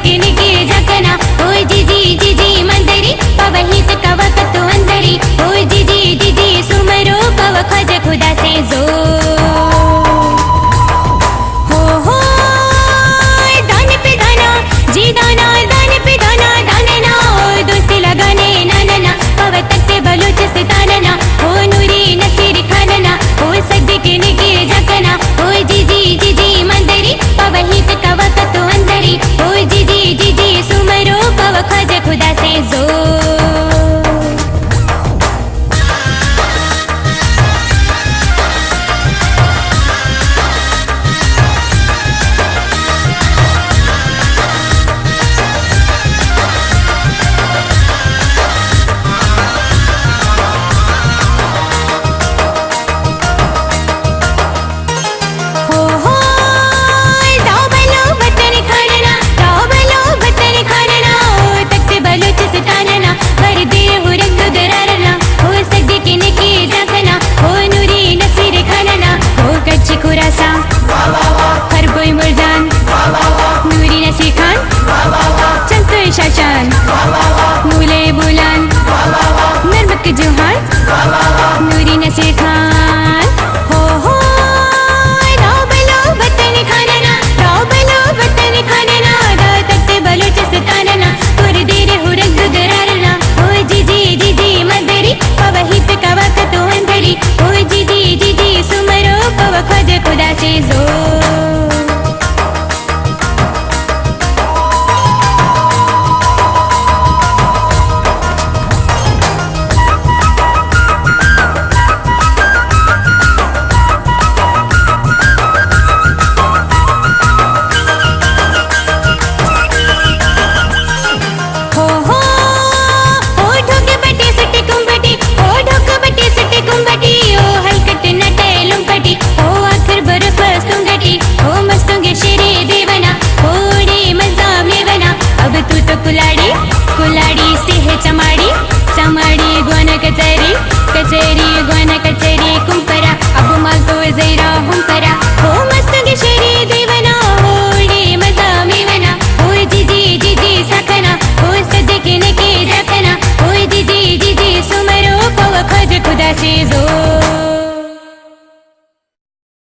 के निके जकना ओ जी जी जी जी मंदरी पवहित कव कतो अंदरी ओ जी जी जी जी सुमरो पव खज खुदा से जो हो दान पे दाना जी दाना दान पे दाना दानना ओ दोस्ती लगाने ना ना ना पव तकते बलूच से तानना ओ नूरी नसीर खानना ओ सद के निके जकना ओ जी जी जी जी मंदरी पवहित कव कतो अंदरी ओ जी जी जी जी सुमरो पव खज खुदा से जो शाशान मूले बुलान नरमक जुहान नूरी नसीर खान हो राव बलो बतन खानना राव बलो बतन खानना दा तकते बलूच सतानना तुर देर हुरग दुदरारना ओ जी जी जी जी मदरी पवहित कवा कतो अंदरी ओ जी जी जी जी सुमरो पव खज खुदा से जो कुलाड़ी से है चमाड़ी चमाड़ी गुआना कचेरी कचेरी गुआना कचेरी कुंपरा अब माल तो जैरा हुंपरा हो मस्त गेशरी देवना हो रे मजा मेवना हो जी जी जी जी सकना हो सदके ने के जकना हो जी जी जी जी सुमरो पव खज खुदा से जो